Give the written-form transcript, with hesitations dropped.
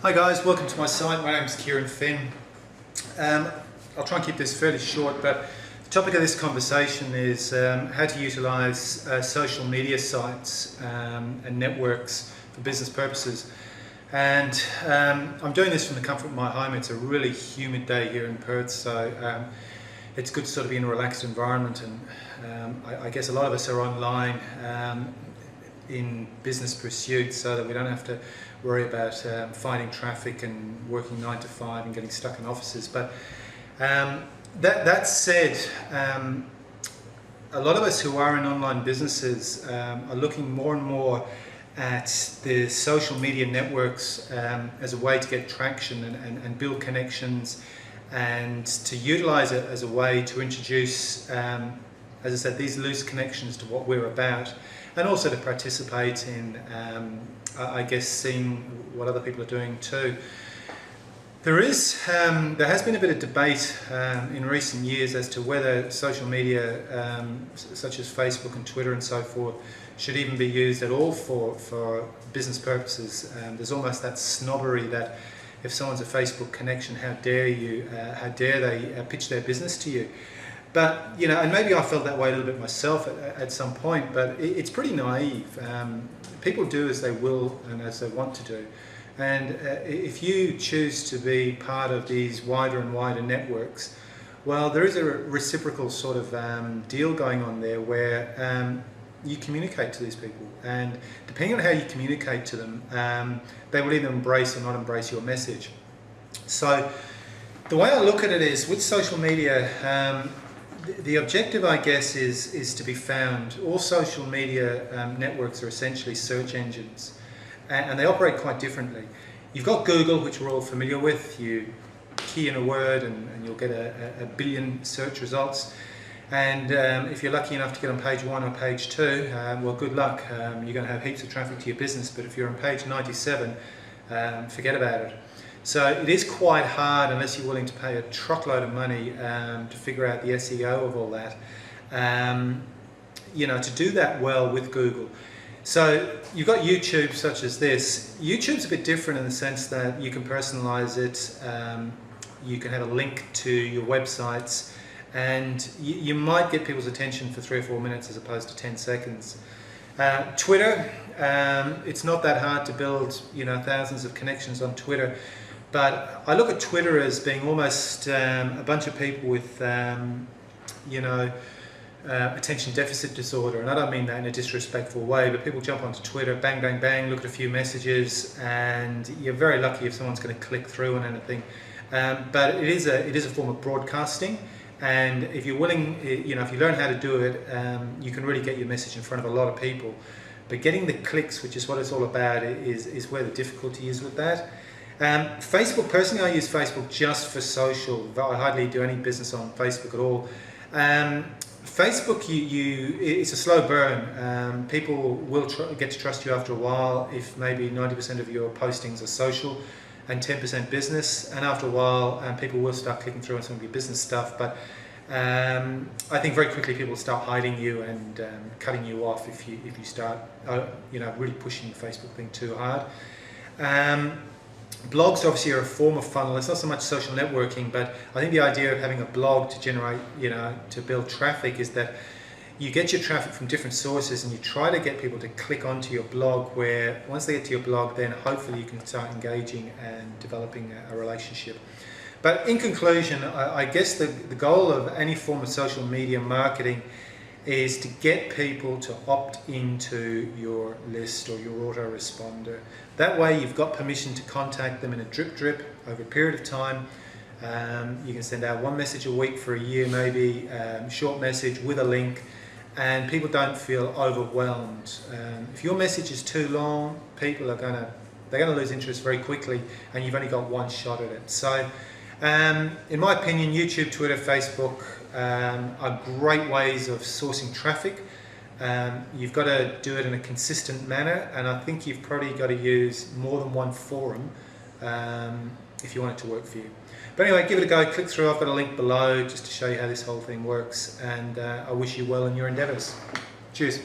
Hi guys, welcome to my site. My name is Kieran Finn. I'll try and keep this fairly short, but the topic of this conversation is how to utilise social media sites and networks for business purposes. And I'm doing this from the comfort of my home. It's a really humid day here in Perth, so it's good to sort of be in a relaxed environment. And I guess a lot of us are online in business pursuits, so that we don't have to worry about finding traffic and working 9 to 5 and getting stuck in offices. But that said, a lot of us who are in online businesses are looking more and more at the social media networks as a way to get traction and build connections, and to utilize it as a way to introduce, as I said, these loose connections to what we're about, and also to participate in, I guess, seeing what other people are doing too. There has been a bit of debate in recent years as to whether social media, such as Facebook and Twitter and so forth, should even be used at all for business purposes. There's almost that snobbery that if someone's a Facebook connection, how dare they pitch their business to you? But, you know, and maybe I felt that way a little bit myself at some point, but it's pretty naive. People do as they will and as they want to do. And if you choose to be part of these wider and wider networks, well, there is a reciprocal sort of deal going on there where you communicate to these people. And depending on how you communicate to them, they will either embrace or not embrace your message. So the way I look at it is, with social media, the objective, I guess, is to be found. All social media networks are essentially search engines, and they operate quite differently. You've got Google, which we're all familiar with. You key in a word and you'll get a billion search results. And if you're lucky enough to get on page 1 or page 2, well, good luck. You're going to have heaps of traffic to your business, but if you're on page 97, forget about it. So it is quite hard, unless you're willing to pay a truckload of money to figure out the SEO of all that, to do that well with Google. So you've got YouTube such as this. YouTube's a bit different in the sense that you can personalize it, you can have a link to your websites, and you might get people's attention for 3 or 4 minutes as opposed to 10 seconds. Twitter, it's not that hard to build, thousands of connections on Twitter. But I look at Twitter as being almost a bunch of people with, attention deficit disorder. And I don't mean that in a disrespectful way, but people jump onto Twitter, bang, bang, bang, look at a few messages, and you're very lucky if someone's going to click through on anything. But it is a form of broadcasting. And if you're willing, if you learn how to do it, you can really get your message in front of a lot of people. But getting the clicks, which is what it's all about, is where the difficulty is with that. Facebook, personally, I use Facebook just for social. I hardly do any business on Facebook at all. Facebook, it's a slow burn. People will get to trust you after a while if maybe 90% of your postings are social and 10% business. And after a while, people will start clicking through on some of your business stuff. But I think very quickly people will start hiding you and cutting you off if you start really pushing the Facebook thing too hard. Blogs obviously are a form of funnel. It's not so much social networking, but I think the idea of having a blog to generate, to build traffic, is that you get your traffic from different sources and you try to get people to click onto your blog, where once they get to your blog, then hopefully you can start engaging and developing a relationship. But in conclusion, I guess the goal of any form of social media marketing is to get people to opt into your list or your autoresponder. That way you've got permission to contact them in a drip over a period of time. You can send out 1 message a week for a year, maybe, short message with a link, and people don't feel overwhelmed. If your message is too long, people are going to lose interest very quickly, and you've only got one shot at it. So in my opinion, YouTube, Twitter, Facebook are great ways of sourcing traffic. You've got to do it in a consistent manner, and I think you've probably got to use more than one forum if you want it to work for you. But anyway, give it a go, click through. I've got a link below just to show you how this whole thing works, and I wish you well in your endeavours. Cheers.